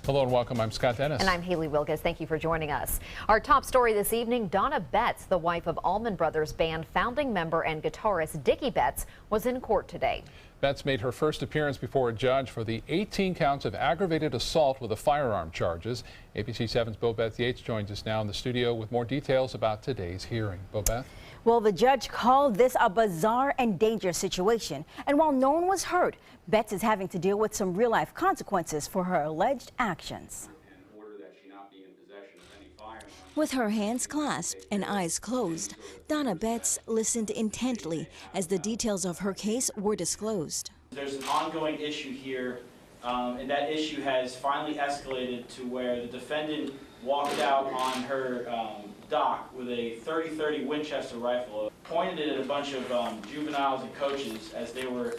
Hello and welcome. I'm Scott Dennis. And I'm Haley Wilkes. Thank you for joining us. Our top story this evening, Donna Betts, the wife of Allman Brothers Band founding member and guitarist Dickie Betts, was in court today. Betts made her first appearance before a judge for the 18 counts of aggravated assault with a firearm charges. ABC 7's Bobeth Yates joins us now in the studio with more details about today's hearing. Bobeth? Well, the judge called this a bizarre and dangerous situation. And while no one was hurt, Betts is having to deal with some real-life consequences for her alleged actions. With her hands clasped and eyes closed, Donna Betts listened intently as the details of her case were disclosed. There's an ongoing issue here, and that issue has finally escalated to where the defendant walked out on her dock with a .30-30 Winchester rifle, pointed it at a bunch of juveniles and coaches as they were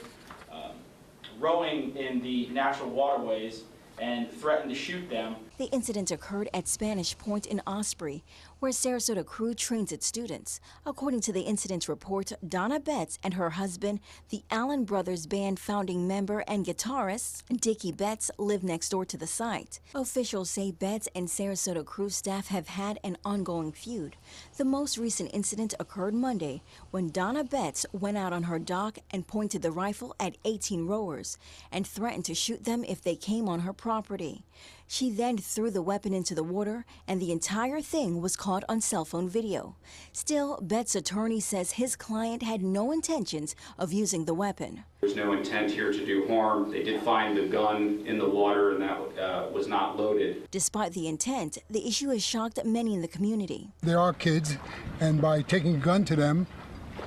rowing in the natural waterways, and threatened to shoot them. The incident occurred at Spanish Point in Osprey, where Sarasota Crew trains its students. According to the incident report, Donna Betts and her husband, the Allman Brothers Band founding member and guitarist Dickie Betts, live next door to the site. Officials say Betts and Sarasota Crew staff have had an ongoing feud. The most recent incident occurred Monday when Donna Betts went out on her dock and pointed the rifle at 18 rowers and threatened to shoot them if they came on her property. She then threw the weapon into the water, and the entire thing was caught on cell phone video. Still, Betts' attorney says his client had no intentions of using the weapon. There's no intent here to do harm. They did find the gun in the water, and that was not loaded. Despite the intent, the issue has shocked many in the community. There are kids, and by taking a gun to them,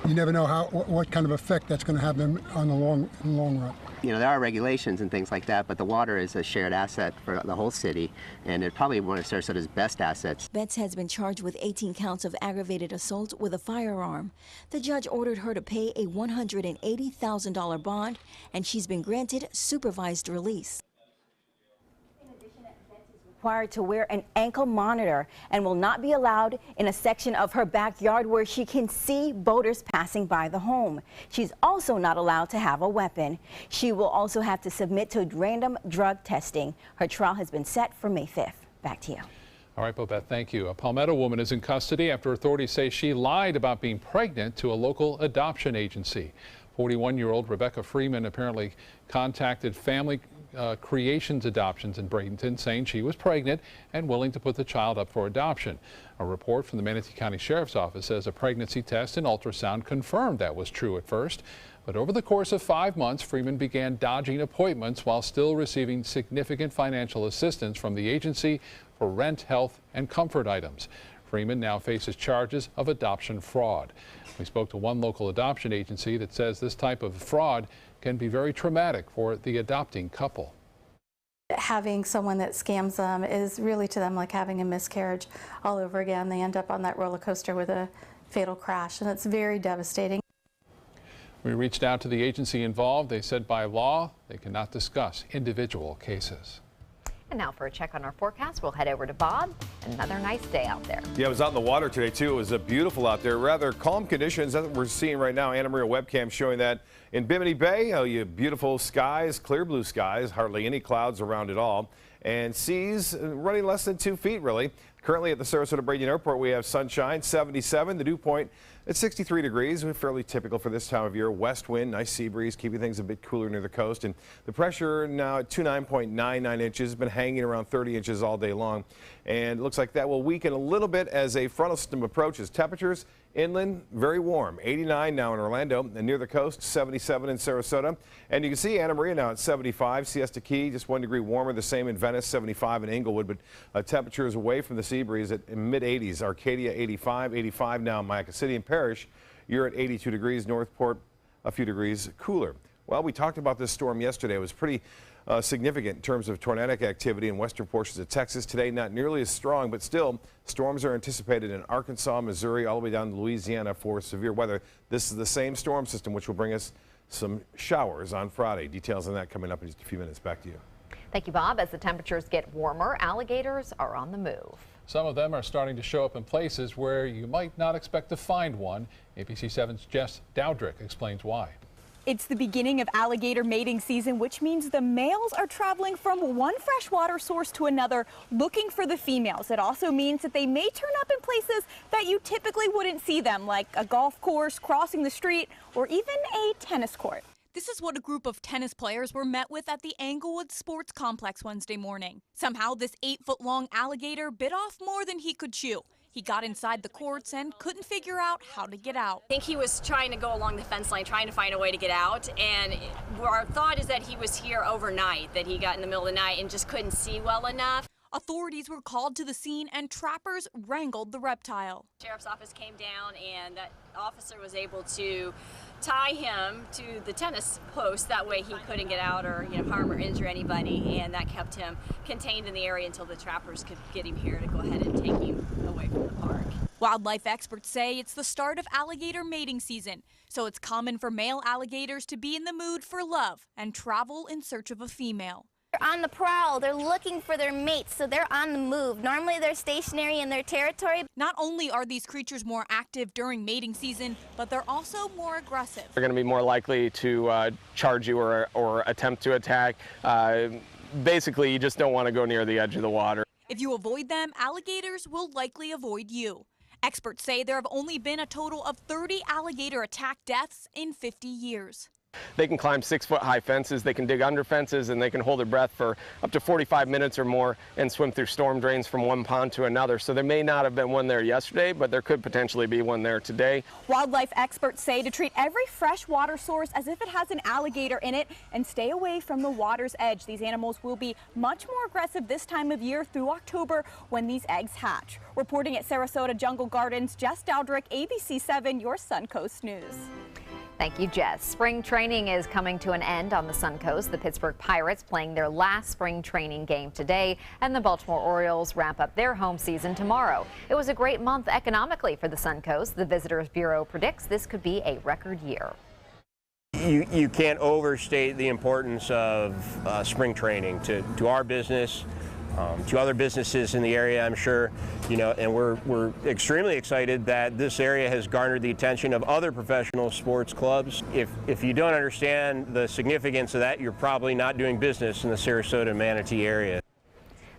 you never know what kind of effect that's going to have them on the long run. You know, there are regulations and things like that, but the water is a shared asset for the whole city, and it's probably one of Sarasota's best assets. Betts has been charged with 18 counts of aggravated assault with a firearm. The judge ordered her to pay a $180,000 bond, and she's been granted supervised release. Required to wear an ankle monitor and will not be allowed in a section of her backyard where she can see boaters passing by the home. She's also not allowed to have a weapon. She will also have to submit to random drug testing. Her trial has been set for May 5th. Back to you. All right, Bobeth, thank you. A Palmetto woman is in custody after authorities say she lied about being pregnant to a local adoption agency. 41-year-old Rebecca Freeman apparently contacted Family Creations Adoptions in Bradenton, saying she was pregnant and willing to put the child up for adoption. A report from the Manatee County Sheriff's Office says a pregnancy test and ultrasound confirmed that was true at first. But over the course of 5 months, Freeman began dodging appointments while still receiving significant financial assistance from the agency for rent, health, and comfort items. Freeman now faces charges of adoption fraud. We spoke to one local adoption agency that says this type of fraud can be very traumatic for the adopting couple. Having someone that scams them is really to them like having a miscarriage all over again. They end up on that roller coaster with a fatal crash, and it's very devastating. We reached out to the agency involved. They said by law they cannot discuss individual cases. And now for a check on our forecast, we'll head over to Bob. Another nice day out there. Yeah, I was out in the water today, too. It was beautiful out there. Rather calm conditions. That's what we're seeing right now. Anna Maria webcam showing that in Bimini Bay. Oh, you beautiful skies, clear blue skies, hardly any clouds around at all. And seas running less than 2 feet, really. Currently at the Sarasota-Bradenton Airport, we have sunshine, 77. The dew point at 63 degrees, fairly typical for this time of year. West wind, nice sea breeze, keeping things a bit cooler near the coast. And the pressure now at 29.99 inches, been hanging around 30 inches all day long. And it looks like that will weaken a little bit as a frontal system approaches. Temperatures inland, very warm, 89 now in Orlando, and near the coast, 77 in Sarasota. And you can see Anna Maria now at 75, Siesta Key just 1 degree warmer, the same in Venice, 75 in Inglewood, but temperatures away from the sea breeze at mid-80s. Arcadia 85, 85 now in Mayaca City and Parrish. You're at 82 degrees, Northport a few degrees cooler. Well, we talked about this storm yesterday. It was pretty significant in terms of tornadic activity in western portions of Texas. Today, not nearly as strong, but still, storms are anticipated in Arkansas, Missouri, all the way down to Louisiana for severe weather. This is the same storm system which will bring us some showers on Friday. Details on that coming up in just a few minutes. Back to you. Thank you, Bob. As the temperatures get warmer, alligators are on the move. Some of them are starting to show up in places where you might not expect to find one. ABC 7's Jess Dowdrick explains why. It's the beginning of alligator mating season, which means the males are traveling from one freshwater source to another looking for the females. It also means that they may turn up in places that you typically wouldn't see them, like a golf course, crossing the street, or even a tennis court. This is what a group of tennis players were met with at the Englewood Sports Complex Wednesday morning. Somehow, this 8-foot-long alligator bit off more than he could chew. He got inside the courts and couldn't figure out how to get out. I think he was trying to go along the fence line, trying to find a way to get out. And our thought is that he was here overnight, that he got in the middle of the night and just couldn't see well enough. Authorities were called to the scene and trappers wrangled the reptile. Sheriff's office came down and that officer was able to tie him to the tennis post. That way he couldn't get out or harm or injure anybody, and that kept him contained in the area until the trappers could get him here to go ahead and take him away from the park. Wildlife experts say it's the start of alligator mating season, so it's common for male alligators to be in the mood for love and travel in search of a female. They're on the prowl, they're looking for their mates, so they're on the move. Normally they're stationary in their territory. Not only are these creatures more active during mating season, but they're also more aggressive. They're going to be more likely to charge you or attempt to attack. Basically, you just don't want to go near the edge of the water. If you avoid them, alligators will likely avoid you. Experts say there have only been a total of 30 alligator attack deaths in 50 years. They can climb 6-foot-high fences, they can dig under fences, and they can hold their breath for up to 45 minutes or more and swim through storm drains from one pond to another. So there may not have been one there yesterday, but there could potentially be one there today. Wildlife experts say to treat every freshwater source as if it has an alligator in it and stay away from the water's edge. These animals will be much more aggressive this time of year through October when these eggs hatch. Reporting at Sarasota Jungle Gardens, Jess Dowdrick, ABC 7, your Suncoast News. Thank you, Jess. Spring training is coming to an end on the Suncoast. The Pittsburgh Pirates playing their last spring training game today, and the Baltimore Orioles wrap up their home season tomorrow. It was a great month economically for the Suncoast. The Visitors Bureau predicts this could be a record year. You can't overstate the importance of spring training to our business, to other businesses in the area, I'm sure, and we're extremely excited that this area has garnered the attention of other professional sports clubs. If you don't understand the significance of that, you're probably not doing business in the Sarasota Manatee area.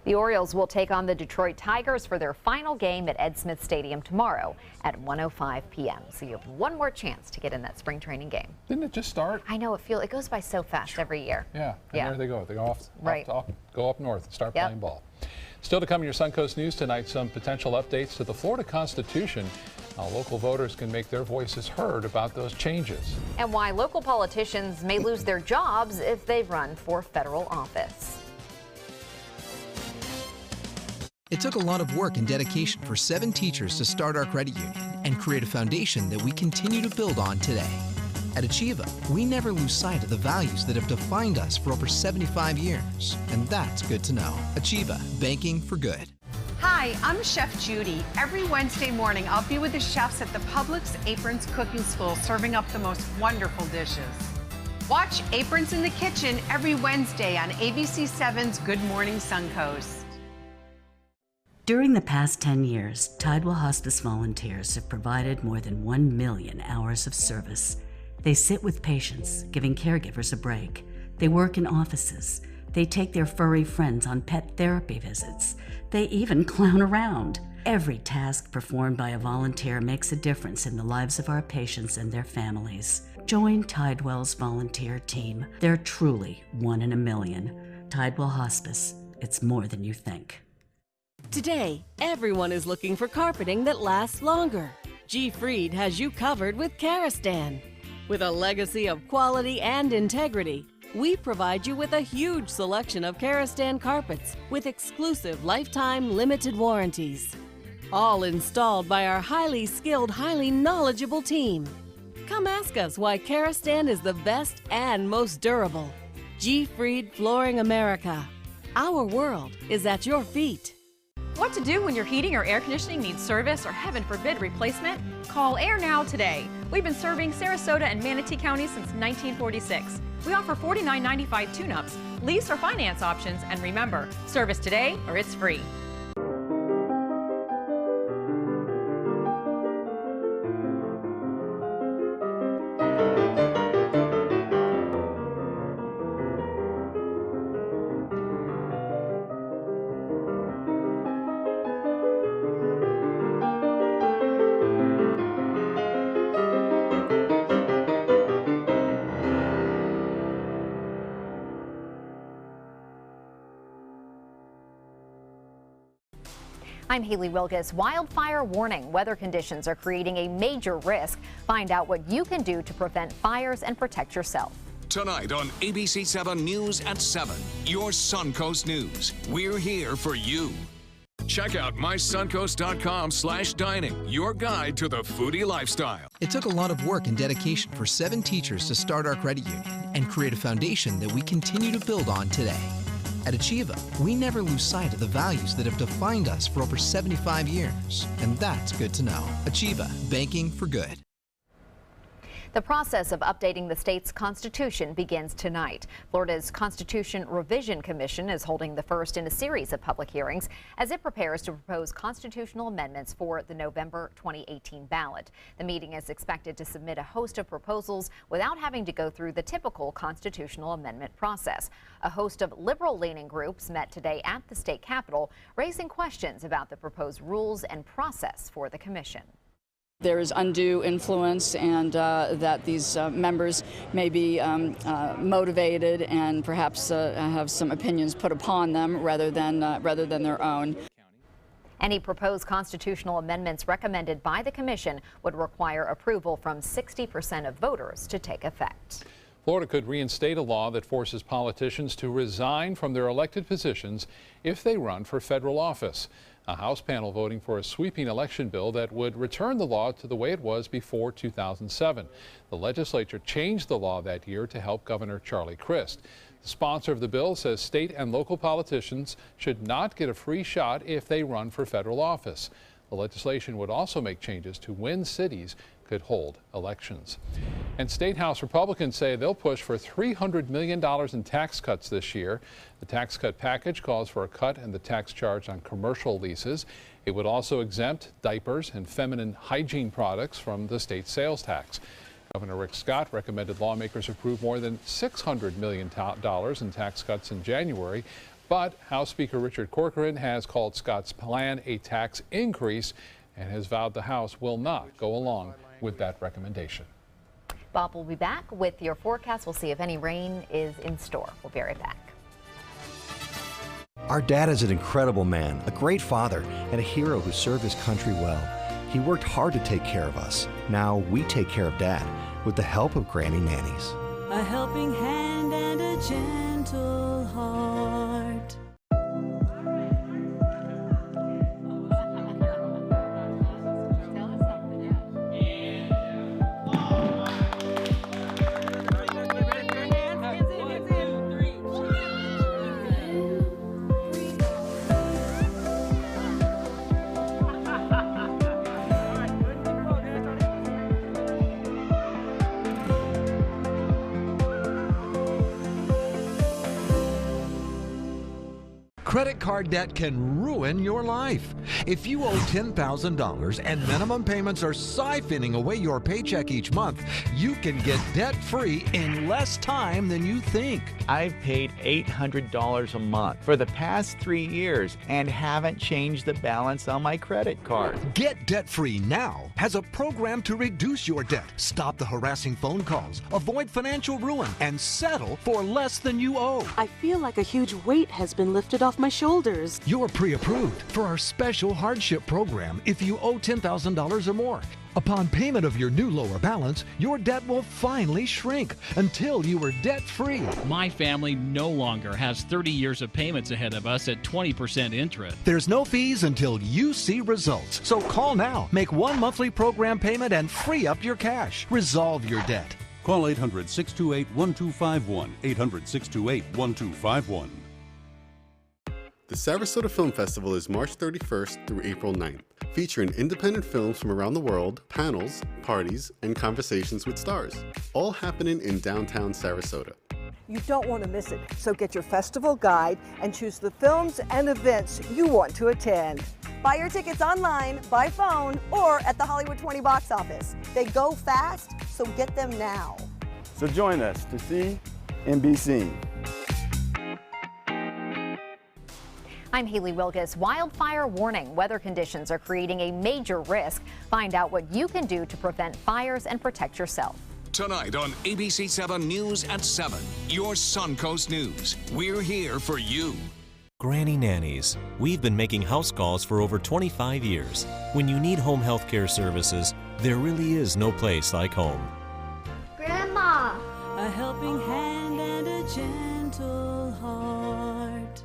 The Orioles will take on the Detroit Tigers for their final game at Ed Smith Stadium tomorrow at 1:05 p.m. So you have one more chance to get in that spring training game. Didn't it just start? I know, it goes by so fast every year. Yeah, and there they go. They go off, right. Go up north and start playing ball. Still to come in your Suncoast News tonight, some potential updates to the Florida Constitution. How local voters can make their voices heard about those changes. And why local politicians may lose their jobs if they run for federal office. It took a lot of work and dedication for 7 teachers to start our credit union and create a foundation that we continue to build on today. At Achieva, we never lose sight of the values that have defined us for over 75 years, and that's good to know. Achieva, banking for good. Hi, I'm Chef Judy. Every Wednesday morning, I'll be with the chefs at the Publix Aprons Cooking School serving up the most wonderful dishes. Watch Aprons in the Kitchen every Wednesday on ABC 7's Good Morning Suncoast. During the past 10 years, Tidewell Hospice volunteers have provided more than 1 million hours of service. They sit with patients, giving caregivers a break. They work in offices. They take their furry friends on pet therapy visits. They even clown around. Every task performed by a volunteer makes a difference in the lives of our patients and their families. Join Tidewell's volunteer team. They're truly 1 in a million. Tidewell Hospice. It's more than you think. Today, everyone is looking for carpeting that lasts longer. G. Fried has you covered with Karastan. With a legacy of quality and integrity, we provide you with a huge selection of Karastan carpets with exclusive lifetime limited warranties. All installed by our highly skilled, highly knowledgeable team. Come ask us why Karastan is the best and most durable. G. Fried Flooring America. Our world is at your feet. What to do when your heating or air conditioning needs service or, heaven forbid, replacement? Call Air Now today. We've been serving Sarasota and Manatee County since 1946. We offer $49.95 tune-ups, lease or finance options, and remember, service today or it's free. I'm Haley Wilgus. Wildfire warning. Weather conditions are creating a major risk. Find out what you can do to prevent fires and protect yourself. Tonight on ABC 7 News at 7, your Suncoast News. We're here for you. Check out mysuncoast.com/dining, your guide to the foodie lifestyle. It took a lot of work and dedication for 7 teachers to start our credit union and create a foundation that we continue to build on today. At Achieva, we never lose sight of the values that have defined us for over 75 years. And that's good to know. Achieva, banking for good. The process of updating the state's constitution begins tonight. Florida's Constitution Revision Commission is holding the first in a series of public hearings as it prepares to propose constitutional amendments for the November 2018 ballot. The meeting is expected to submit a host of proposals without having to go through the typical constitutional amendment process. A host of liberal-leaning groups met today at the state capitol, raising questions about the proposed rules and process for the commission. There is undue influence, and that these members may be motivated and perhaps have some opinions put upon them rather than their own. Any proposed constitutional amendments recommended by the commission would require approval from 60% of voters to take effect. Florida could reinstate a law that forces politicians to resign from their elected positions if they run for federal office. A House panel voting for a sweeping election bill that would return the law to the way it was before 2007. The legislature changed the law that year to help Governor Charlie Crist. The sponsor of the bill says state and local politicians should not get a free shot if they run for federal office. The legislation would also make changes to when cities could hold elections. And State House Republicans say they'll push for $300 million in tax cuts this year. The tax cut package calls for a cut in the tax charge on commercial leases. It would also exempt diapers and feminine hygiene products from the state sales tax. Governor Rick Scott recommended lawmakers approve more than $600 million in tax cuts in January. But House Speaker Richard Corcoran has called Scott's plan a tax increase and has vowed the House will not go along with that recommendation. Bob will be back with your forecast. We'll see if any rain is in store. We'll be right back. Our dad is an incredible man, a great father, and a hero who served his country well. He worked hard to take care of us. Now we take care of Dad with the help of Granny Nannies. A helping hand and a gentle heart. Credit card debt can ruin your life. If you owe $10,000 and minimum payments are siphoning away your paycheck each month, you can get debt-free in less time than you think. I've paid $800 a month for the past 3 years and haven't changed the balance on my credit card. Get debt-free now has a program to reduce your debt, stop the harassing phone calls, avoid financial ruin, and settle for less than you owe. I feel like a huge weight has been lifted off my shoulders. You're pre-approved for our special hardship program if you owe $10,000 or more. Upon payment of your new lower balance, your debt will finally shrink until you are debt-free. My family no longer has 30 years of payments ahead of us at 20% interest. There's no fees until you see results. So call now, make one monthly program payment, and free up your cash. Resolve your debt. Call 800-628-1251, 800-628-1251. The Sarasota Film Festival is March 31st through April 9th, featuring independent films from around the world, panels, parties, and conversations with stars, all happening in downtown Sarasota. You don't want to miss it, so get your festival guide and choose the films and events you want to attend. Buy your tickets online, by phone, or at the Hollywood 20 box office. They go fast, so get them now. So join us to see and be seen. I'm Haley Wilgus. Wildfire warning. Weather conditions are creating a major risk. Find out what you can do to prevent fires and protect yourself. Tonight on ABC 7 News at 7, your Suncoast News. We're here for you. Granny Nannies. We've been making house calls for over 25 years. When you need home health care services, there really is no place like home. Grandma! A helping hand and a gentle heart.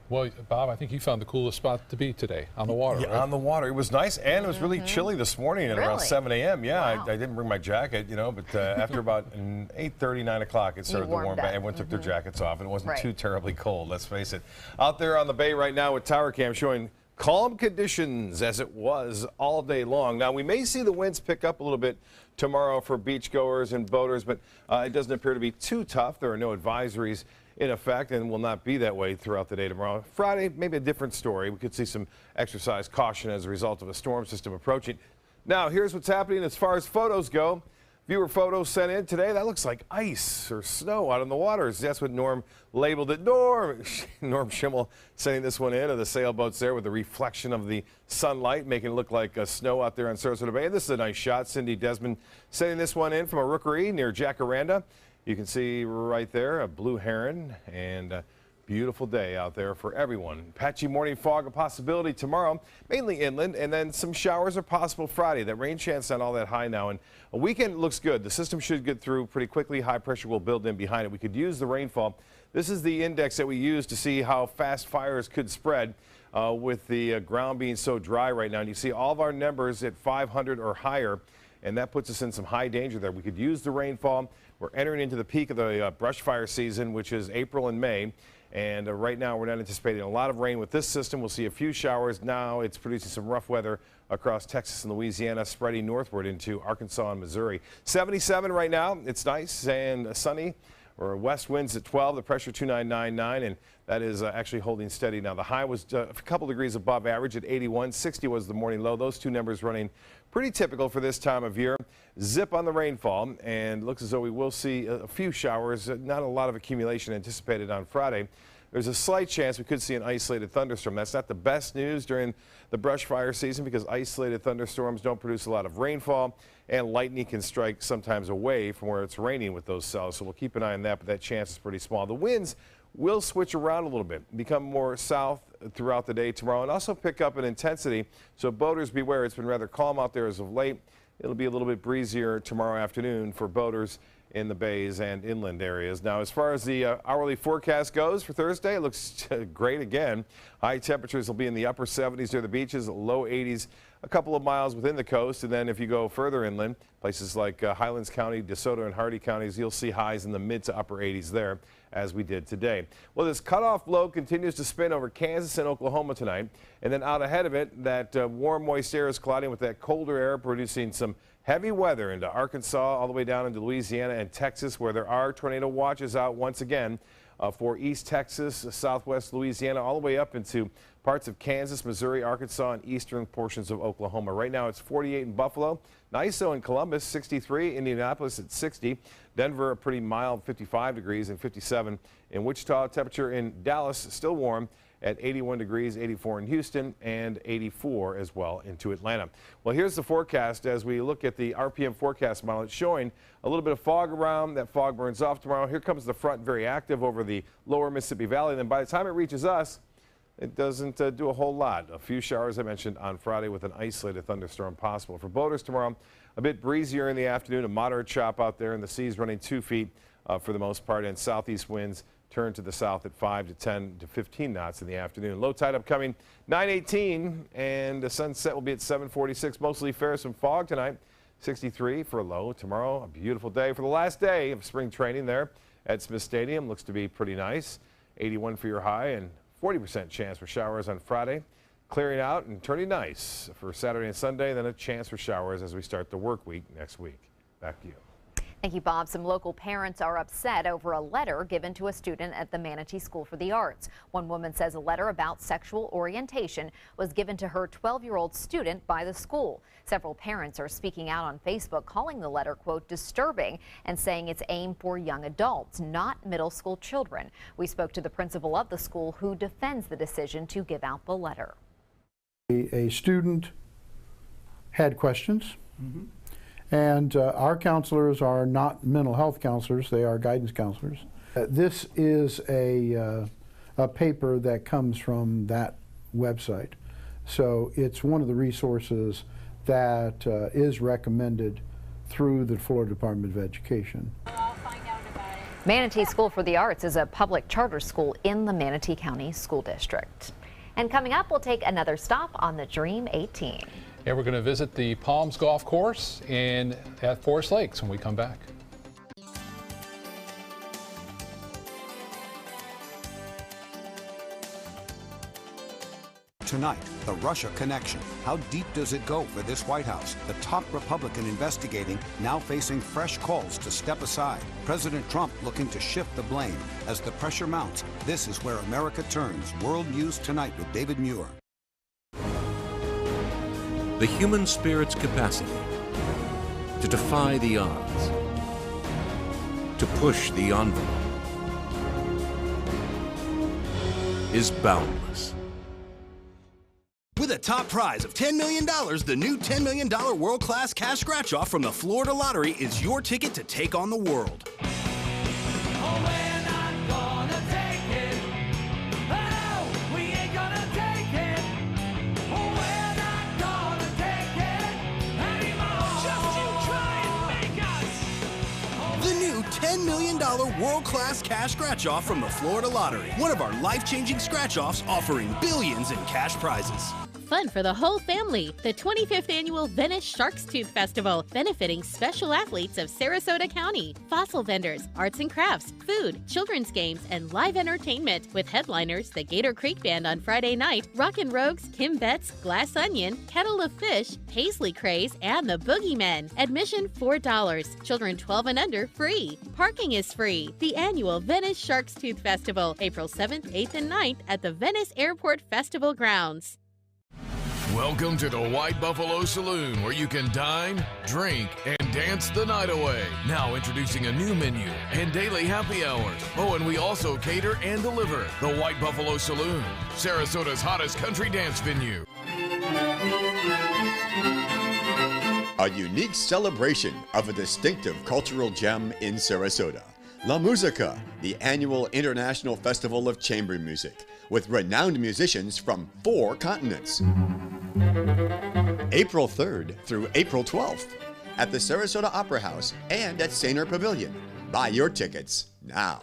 Well, Bob, I think you found the coolest spot to be today, on the water, Yeah, right? on the water. It was nice, and it was really chilly this morning at around 7 a.m. Yeah, Wow. I didn't bring my jacket, but after about 8:30, 9 o'clock, it started to warm warmed back. up. Everyone took their jackets off, and it wasn't Right. too terribly cold, let's face it. Out there on the bay right now with Tower Cam showing calm conditions as it was all day long. Now, we may see the winds pick up a little bit tomorrow for beachgoers and boaters, but it doesn't appear to be too tough. There are no advisories in effect and will not be that way throughout the day tomorrow. Friday, maybe a different story. We could see some exercise caution as a result of a storm system approaching. Now, here's what's happening as far as photos go. Viewer photos sent in today. That looks like ice or snow out on the waters. That's what Norm labeled it. Norm Schimmel sending this one in of the sailboats there with the reflection of the sunlight, making it look like snow out there on Sarasota Bay. This is a nice shot. Cindy Desmond sending this one in from a rookery near Jacaranda. You can see right there a blue heron and a beautiful day out there for everyone. Patchy morning fog a possibility tomorrow, mainly inland, and then some showers are possible Friday. That rain chance not all that high now, and a weekend looks good. The system should get through pretty quickly. High pressure will build in behind it. We could use the rainfall. This is the index that we use to see how fast fires could spread with the ground being so dry right now. And you see all of our numbers at 500 or higher, and that puts us in some high danger there. We could use the rainfall. We're entering into the peak of the brush fire season, which is April and May. And right now, we're not anticipating a lot of rain with this system. We'll see a few showers. Now it's producing some rough weather across Texas and Louisiana, spreading northward into Arkansas and Missouri. 77 right now. It's nice and sunny. Or west winds at 12, the pressure 2999, and that is actually holding steady. Now, the high was a couple degrees above average at 81. 60 was the morning low. Those two numbers running pretty typical for this time of year. Zip on the rainfall, and looks as though we will see a few showers. Not a lot of accumulation anticipated on Friday. There's a slight chance we could see an isolated thunderstorm. That's not the best news during the brush fire season because isolated thunderstorms don't produce a lot of rainfall, and lightning can strike sometimes away from where it's raining with those cells. So we'll keep an eye on that, but that chance is pretty small. The winds will switch around a little bit, become more south throughout the day tomorrow, and also pick up in intensity. So boaters beware. It's been rather calm out there as of late. It'll be a little bit breezier tomorrow afternoon for boaters in the bays and inland areas. Now, as far as the hourly forecast goes for Thursday, it looks great again. High temperatures will be in the upper 70s near the beaches, low 80s a couple of miles within the coast. And then if you go further inland, places like Highlands County, DeSoto, and Hardy counties, you'll see highs in the mid to upper 80s there, as we did today. Well, this cutoff low continues to spin over Kansas and Oklahoma tonight. And then out ahead of it, that warm, moist air is colliding with that colder air, producing some heavy weather into Arkansas, all the way down into Louisiana and Texas, where there are tornado watches out once again for East Texas, Southwest Louisiana, all the way up into parts of Kansas, Missouri, Arkansas, and eastern portions of Oklahoma. Right now, it's 48 in Buffalo. Nice, though, in Columbus, 63. Indianapolis at 60. Denver, a pretty mild 55 degrees and 57 in Wichita. Temperature in Dallas, still warm at 81 degrees, 84 in Houston, and 84 as well into Atlanta. Well, here's the forecast as we look at the RPM forecast model. It's showing a little bit of fog around. That fog burns off tomorrow. Here comes the front, very active over the lower Mississippi Valley. Then by the time it reaches us, it doesn't do a whole lot. A few showers, I mentioned, on Friday with an isolated thunderstorm possible. For boaters tomorrow, a bit breezier in the afternoon, a moderate chop out there, and the seas running 2 feet for the most part, and southeast winds turn to the south at 5 to 10 to 15 knots in the afternoon. Low tide upcoming 9:18, and the sunset will be at 7:46. Mostly fair, some fog tonight. 63 for a low. Tomorrow, a beautiful day for the last day of spring training there at Smith Stadium. Looks to be pretty nice. 81 for your high, and 40% chance for showers on Friday. Clearing out and turning nice for Saturday and Sunday, then a chance for showers as we start the work week next week. Back to you. Thank you, Bob. Some local parents are upset over a letter given to a student at the Manatee School for the Arts. One woman says a letter about sexual orientation was given to her 12-year-old student by the school. Several parents are speaking out on Facebook, calling the letter, quote, disturbing, and saying it's aimed for young adults, not middle school children. We spoke to the principal of the school, who defends the decision to give out the letter. A student had questions. And our counselors are not mental health counselors, they are guidance counselors. This is a paper that comes from that website. So it's one of the resources that is recommended through the Florida Department of Education. Manatee School for the Arts is a public charter school in the Manatee County School District. And coming up, we'll take another stop on the Dream 18. Yeah, we're going to visit the Palms Golf Course at Forest Lakes when we come back. Tonight, the Russia connection. How deep does it go for this White House? The top Republican investigating, now facing fresh calls to step aside. President Trump looking to shift the blame. As the pressure mounts, this is where America turns. World News Tonight with David Muir. The human spirit's capacity to defy the odds, to push the envelope, is boundless. With a top prize of $10 million, the new $10 million world-class cash scratch-off from the Florida Lottery is your ticket to take on the world. The new $10 million world-class cash scratch-off from the Florida Lottery. One of our life-changing scratch-offs offering billions in cash prizes. Fun for the whole family. The 25th Annual Venice Shark's Tooth Festival, benefiting special athletes of Sarasota County. Fossil vendors, arts and crafts, food, children's games, and live entertainment. With headliners, the Gator Creek Band on Friday night, Rockin' Rogues, Kim Betts, Glass Onion, Kettle of Fish, Paisley Craze, and the Boogeymen. Admission $4. Children 12 and under free. Parking is free. The annual Venice Shark's Tooth Festival, April 7th, 8th, and 9th at the Venice Airport Festival grounds. Welcome to the White Buffalo Saloon, where you can dine, drink, and dance the night away. Now introducing a new menu and daily happy hours. Oh, and we also cater and deliver. The White Buffalo Saloon, Sarasota's hottest country dance venue. A unique celebration of a distinctive cultural gem in Sarasota. La Musica, the annual International Festival of Chamber Music, with renowned musicians from 4 continents. April 3rd through April 12th at the Sarasota Opera House and at Sainer Pavilion. Buy your tickets now.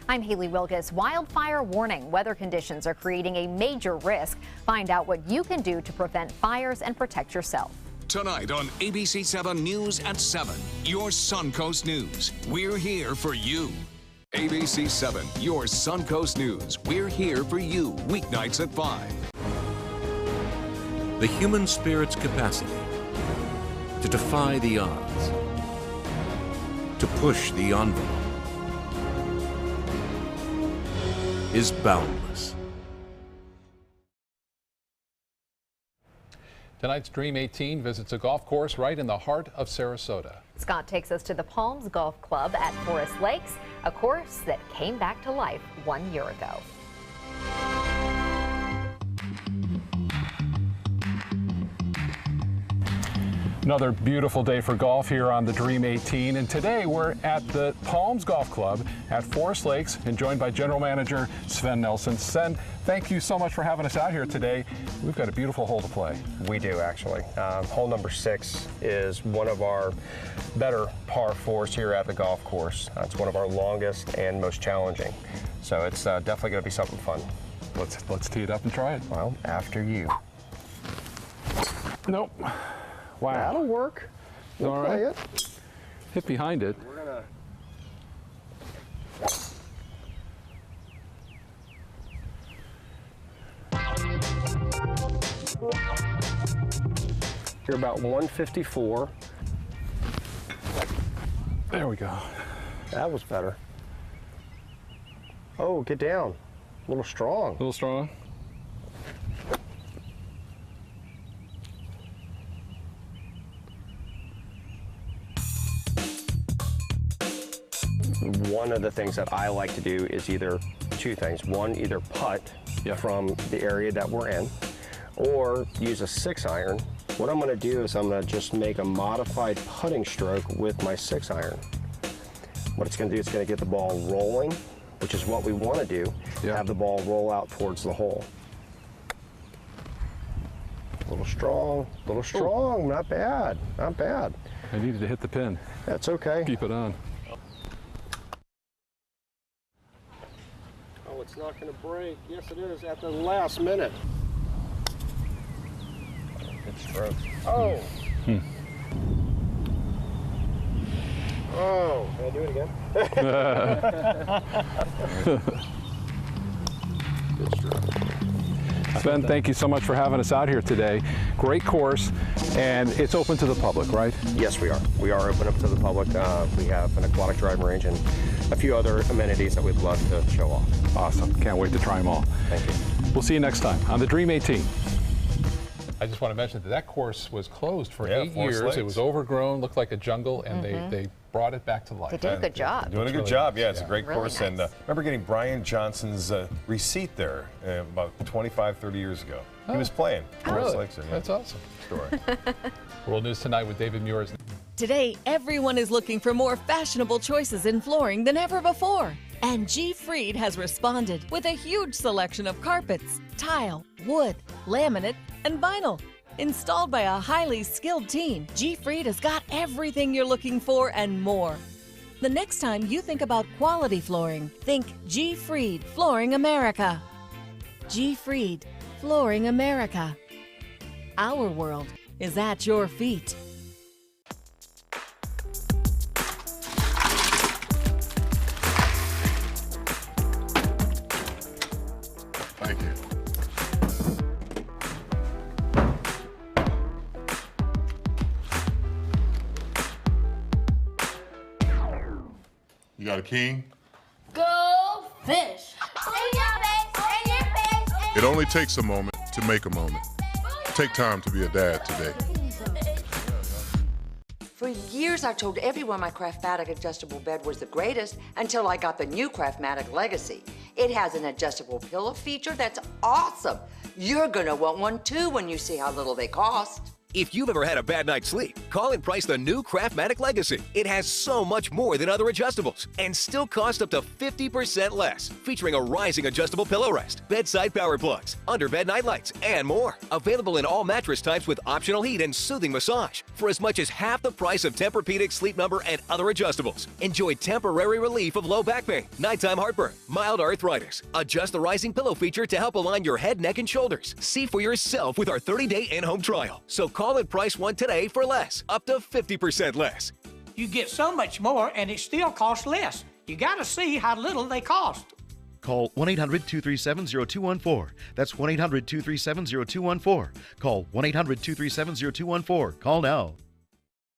I'm Haley Wilgus. Wildfire warning. Weather conditions are creating a major risk. Find out what you can do to prevent fires and protect yourself. Tonight on ABC 7 News at 7, your Suncoast News. We're here for you. ABC 7, your Suncoast News. We're here for you, weeknights at 5. The human spirit's capacity to defy the odds, to push the envelope, is boundless. Tonight's Dream 18 visits a golf course right in the heart of Sarasota. Scott takes us to the Palms Golf Club at Forest Lakes, a course that came back to life 1 year ago. Another beautiful day for golf here on the Dream 18, and today we're at the Palms Golf Club at Forest Lakes and joined by General Manager Sven Nelson. Sven, thank you so much for having us out here today. We've got a beautiful hole to play. We do, actually. Hole number 6 is one of our better par 4s here at the golf course. It's one of our longest and most challenging, so it's definitely going to be something fun. Let's tee it up and try it. Well, after you. Nope. Wow. That'll work. We'll all play right. it. Hit behind it. We're gonna. You're about 154. There we go. That was better. Oh, get down. A little strong. A little strong. One of the things that I like to do is either 2 things. One, either putt from the area that we're in, or use a 6-iron What I'm going to do is I'm going to just make a modified putting stroke with my 6-iron. What it's going to do is it's going to get the ball rolling, which is what we want to do, have the ball roll out towards the hole. A little strong, not bad, not bad. I needed to hit the pin. That's okay. Keep it on. Oh, it's not going to break. Yes, it is at the last minute. Good stroke. Oh! Oh, can I do it again? Good stroke. Sven, thank you so much for having us out here today. Great course, and it's open to the public, right? Yes, we are. We are open up to the public. We have an aquatic driving range and a few other amenities that we'd love to show off. Awesome. Can't wait to try them all. Thank you. We'll see you next time on the Dream 18. I just want to mention that that course was closed for 8 years. Lakes. It was overgrown, looked like a jungle, and they brought it back to life. They did a good job. Doing a good job, yeah. It's a great course. Nice. And remember getting Brian Johnson's receipt there about 25, 30 years ago. He was playing. Really? Lakes, yeah. That's awesome. Story. World News Tonight with David Muir. Today, everyone is looking for more fashionable choices in flooring than ever before. And G. Fried has responded with a huge selection of carpets, tile, wood, laminate, and vinyl. Installed by a highly skilled team, G. Fried has got everything you're looking for and more. The next time you think about quality flooring, think G. Fried Flooring America. G. Fried Flooring America. Our world is at your feet. Thank you. You got a king? Go fish! It only takes a moment to make a moment. Take time to be a dad today. For years, I told everyone my Craftmatic adjustable bed was the greatest until I got the new Craftmatic Legacy. It has an adjustable pillow feature that's awesome. You're gonna want one too when you see how little they cost. If you've ever had a bad night's sleep, call and price the new Craftmatic Legacy. It has so much more than other adjustables and still costs up to 50% less. Featuring a rising adjustable pillow rest, bedside power plugs, underbed night lights, and more. Available in all mattress types with optional heat and soothing massage for as much as half the price of Tempur-Pedic, Sleep Number, and other adjustables. Enjoy temporary relief of low back pain, nighttime heartburn, mild arthritis. Adjust the rising pillow feature to help align your head, neck, and shoulders. See for yourself with our 30-day in-home trial. So call and price one today for less, up to 50% less. You get so much more and it still costs less. You gotta see how little they cost. Call 1-800-237-0214. That's 1-800-237-0214. Call 1-800-237-0214. Call now.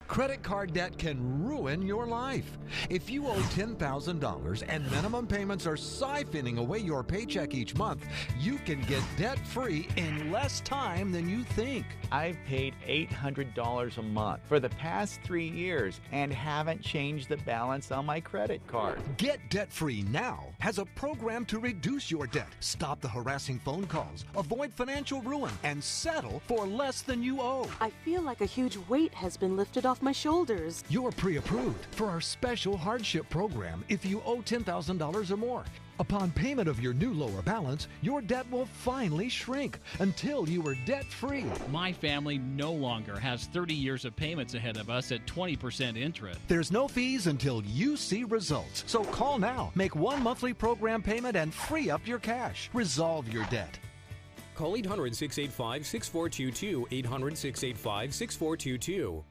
Credit card debt can ruin your life. If you owe $10,000 and minimum payments are siphoning away your paycheck each month, you can get debt-free in less time than you think. I've paid $800 a month for the past 3 years and haven't changed the balance on my credit card. Get debt-free now has a program to reduce your debt, stop the harassing phone calls, avoid financial ruin, and settle for less than you owe. I feel like a huge weight has been lifted off my shoulders. You're pre-approved for our special hardship program if you owe $10,000 or more. Upon payment of your new lower balance, your debt will finally shrink until you are debt-free. My family no longer has 30 years of payments ahead of us at 20% interest. There's no fees until you see results. So call now, make one monthly program payment, and free up your cash. Resolve your debt. Call 800-685-6422, 800-685-6422.